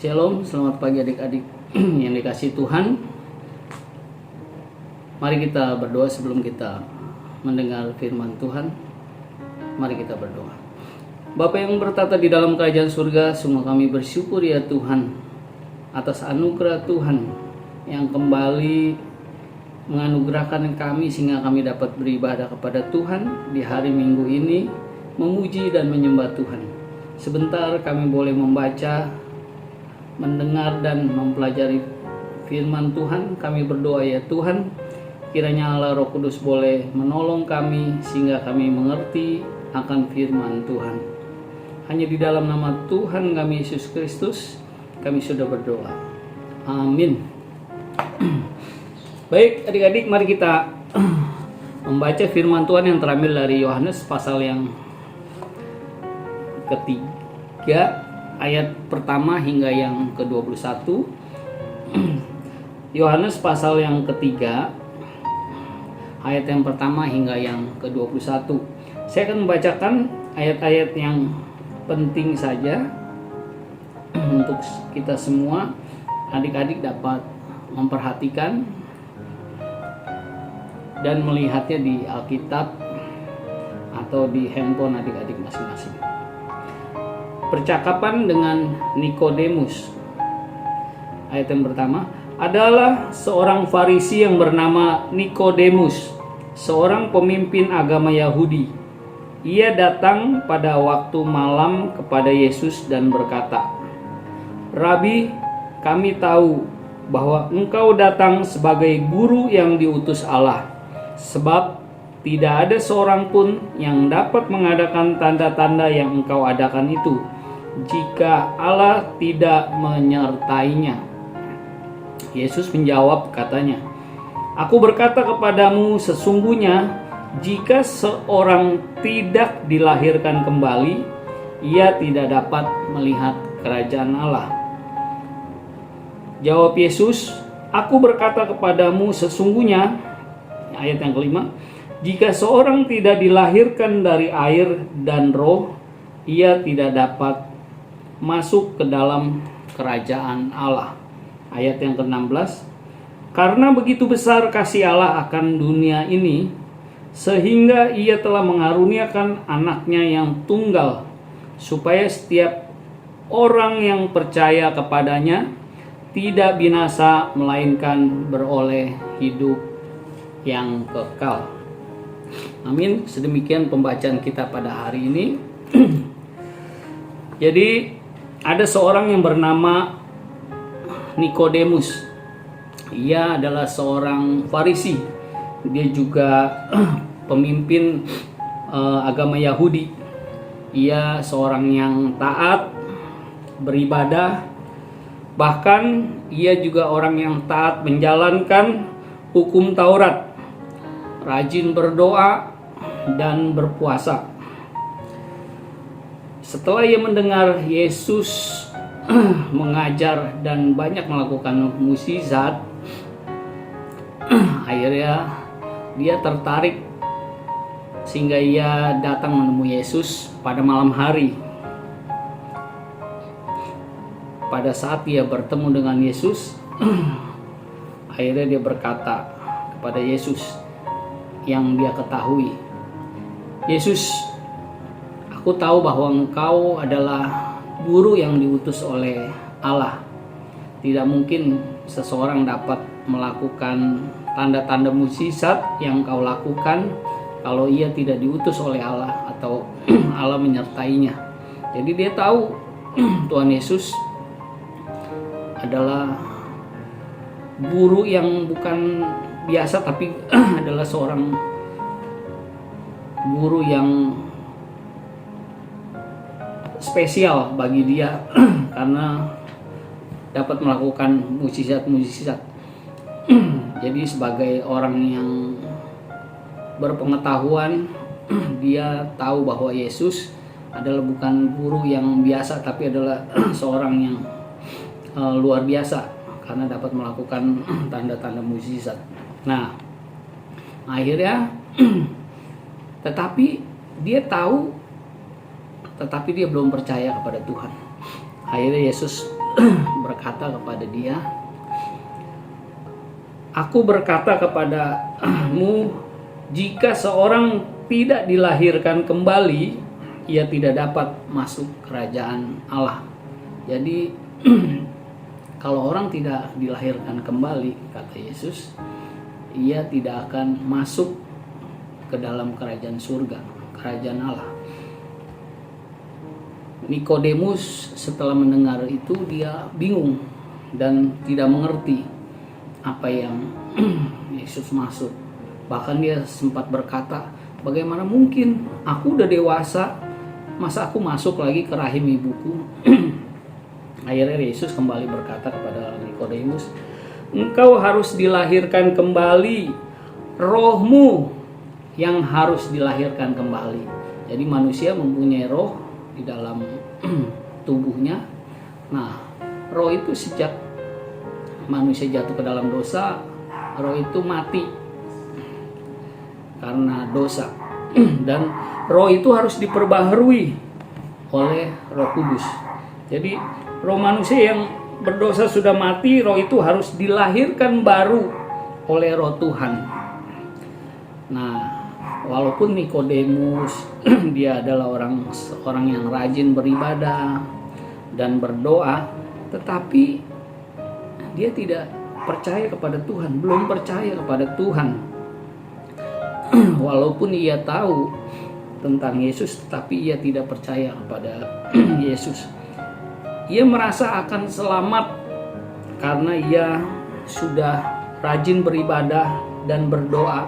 Shalom, selamat pagi adik-adik yang dikasihi Tuhan. Mari kita berdoa sebelum kita mendengar firman Tuhan. Mari kita berdoa. Bapa yang bertata di dalam kerajaan surga, semua kami bersyukur ya Tuhan atas anugerah Tuhan yang kembali menganugerahkan kami sehingga kami dapat beribadah kepada Tuhan di hari Minggu ini, memuji dan menyembah Tuhan. Sebentar kami boleh membaca, mendengar dan mempelajari firman Tuhan. Kami berdoa ya Tuhan, kiranya Allah Roh Kudus boleh menolong kami sehingga kami mengerti akan firman Tuhan. Hanya di dalam nama Tuhan kami Yesus Kristus kami sudah berdoa. Amin. Baik adik-adik, mari kita membaca firman Tuhan yang terambil dari Yohanes pasal yang ketiga, ayat pertama hingga yang ke-21. Yohanes pasal yang ketiga, ayat yang pertama hingga yang ke-21. Saya akan membacakan ayat-ayat yang penting saja untuk kita semua adik-adik dapat memperhatikan dan melihatnya di Alkitab atau di handphone adik-adik masing-masing. Percakapan dengan Nikodemus. Ayat yang pertama, adalah seorang Farisi yang bernama Nikodemus, seorang pemimpin agama Yahudi. Ia datang pada waktu malam kepada Yesus dan berkata, "Rabi, kami tahu bahwa engkau datang sebagai guru yang diutus Allah, sebab tidak ada seorang pun yang dapat mengadakan tanda-tanda yang engkau adakan itu jika Allah tidak menyertainya." Yesus menjawab katanya, "Aku berkata kepadamu, sesungguhnya jika seorang tidak dilahirkan kembali, ia tidak dapat melihat kerajaan Allah." Jawab Yesus, "Aku berkata kepadamu, sesungguhnya," ayat yang kelima, "jika seorang tidak dilahirkan dari air dan roh, ia tidak dapat masuk ke dalam kerajaan Allah." Ayat yang ke-16, "Karena begitu besar kasih Allah akan dunia ini, sehingga ia telah mengaruniakan anaknya yang tunggal, supaya setiap orang yang percaya kepadanya tidak binasa, melainkan beroleh hidup yang kekal." Amin. Sedemikian pembacaan kita pada hari ini. Jadi ada seorang yang bernama Nikodemus. Ia adalah seorang Farisi. Dia juga pemimpin agama Yahudi. Ia seorang yang taat beribadah. Bahkan ia juga orang yang taat menjalankan hukum Taurat, rajin berdoa dan berpuasa. Setelah ia mendengar Yesus mengajar dan banyak melakukan mukjizat, akhirnya dia tertarik sehingga ia datang menemui Yesus pada malam hari. Pada saat dia bertemu dengan Yesus, akhirnya dia berkata kepada Yesus yang dia ketahui, "Yesus, aku tahu bahwa engkau adalah guru yang diutus oleh Allah. Tidak mungkin seseorang dapat melakukan tanda-tanda mukjizat yang kau lakukan kalau ia tidak diutus oleh Allah atau Allah menyertainya." Jadi dia tahu Tuhan Yesus adalah guru yang bukan biasa, tapi adalah seorang guru yang spesial bagi dia karena dapat melakukan mukjizat-mukjizat. Jadi sebagai orang yang berpengetahuan, dia tahu bahwa Yesus adalah bukan guru yang biasa, tapi adalah seorang yang luar biasa karena dapat melakukan tanda-tanda mukjizat. Nah, akhirnya tetapi dia tahu, tetapi dia belum percaya kepada Tuhan. Akhirnya Yesus berkata kepada dia, "Aku berkata kepadamu, jika seorang tidak dilahirkan kembali, ia tidak dapat masuk kerajaan Allah." Jadi kalau orang tidak dilahirkan kembali, kata Yesus, ia tidak akan masuk ke dalam kerajaan surga, kerajaan Allah. Nikodemus setelah mendengar itu dia bingung dan tidak mengerti apa yang Yesus maksud. Bahkan dia sempat berkata, "Bagaimana mungkin? Aku udah dewasa, masa aku masuk lagi ke rahim ibuku?" Akhirnya Yesus kembali berkata kepada Nikodemus, "Engkau harus dilahirkan kembali, rohmu yang harus dilahirkan kembali." Jadi manusia mempunyai roh di dalam tubuhnya. Nah, roh itu sejak manusia jatuh ke dalam dosa, roh itu mati karena dosa. Dan roh itu harus diperbaharui oleh Roh Kudus. Jadi roh manusia yang berdosa sudah mati, roh itu harus dilahirkan baru oleh Roh Tuhan. Nah, walaupun Nikodemus dia adalah orang yang rajin beribadah dan berdoa, tetapi dia tidak percaya kepada Tuhan, belum percaya kepada Tuhan. Walaupun ia tahu tentang Yesus, tetapi ia tidak percaya kepada Yesus. Ia merasa akan selamat karena ia sudah rajin beribadah dan berdoa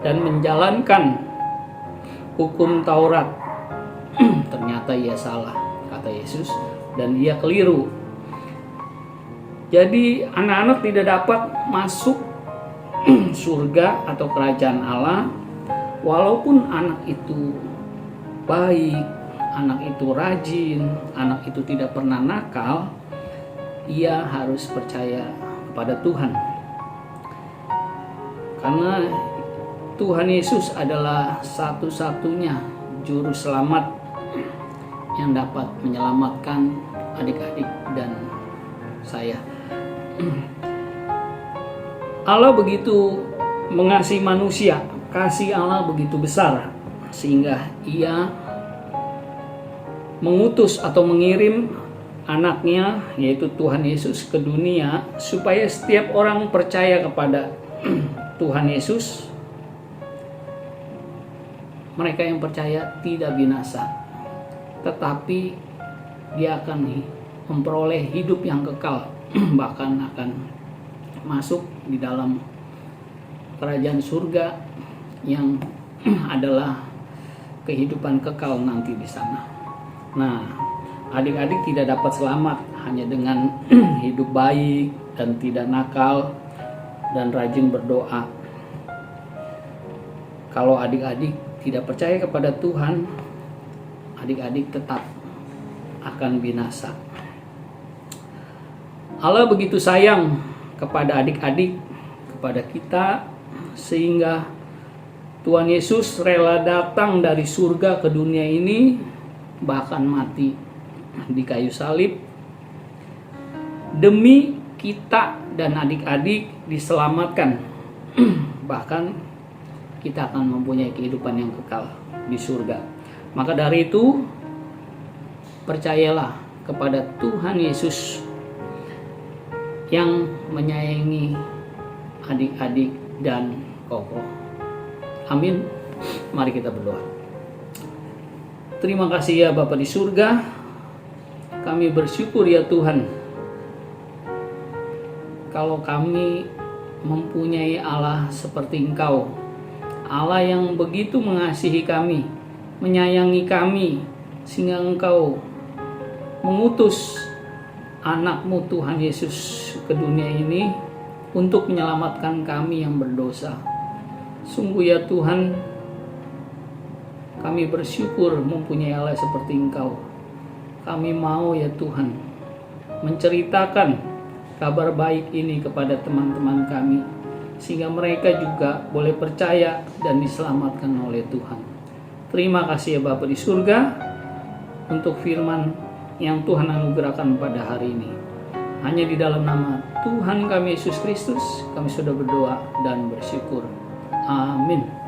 dan menjalankan hukum Taurat. Ternyata ia salah, kata Yesus, dan ia keliru. Jadi anak-anak tidak dapat masuk surga atau kerajaan Allah walaupun anak itu baik, anak itu rajin, anak itu tidak pernah nakal. Ia harus percaya kepada Tuhan, karena Tuhan Yesus adalah satu-satunya juru selamat yang dapat menyelamatkan adik-adik dan saya. Allah begitu mengasihi manusia, kasih Allah begitu besar sehingga ia mengutus atau mengirim anaknya, yaitu Tuhan Yesus, ke dunia supaya setiap orang percaya kepada Tuhan Yesus. Mereka yang percaya tidak binasa, tetapi dia akan memperoleh hidup yang kekal, bahkan akan masuk di dalam kerajaan surga yang adalah kehidupan kekal nanti di sana. Nah, adik-adik tidak dapat selamat hanya dengan hidup baik dan tidak nakal dan rajin berdoa. Kalau adik-adik tidak percaya kepada Tuhan, adik-adik tetap akan binasa. Allah begitu sayang kepada adik-adik, kepada kita, sehingga Tuhan Yesus rela datang dari surga ke dunia ini, bahkan mati di kayu salib demi kita dan adik-adik diselamatkan. Bahkan kita akan mempunyai kehidupan yang kekal di surga. Maka dari itu, percayalah kepada Tuhan Yesus yang menyayangi adik-adik dan kokoh. Amin. Mari kita berdoa. Terima kasih ya Bapa di surga. Kami bersyukur ya Tuhan, kalau kami mempunyai Allah seperti Engkau, Allah yang begitu mengasihi kami, menyayangi kami, sehingga Engkau mengutus anak-Mu Tuhan Yesus ke dunia ini untuk menyelamatkan kami yang berdosa. Sungguh ya Tuhan, kami bersyukur mempunyai Allah seperti Engkau. Kami mau ya Tuhan menceritakan kabar baik ini kepada teman-teman kami, sehingga mereka juga boleh percaya dan diselamatkan oleh Tuhan. Terima kasih ya Bapa di surga untuk firman yang Tuhan anugerahkan pada hari ini. Hanya di dalam nama Tuhan kami Yesus Kristus kami sudah berdoa dan bersyukur. Amin.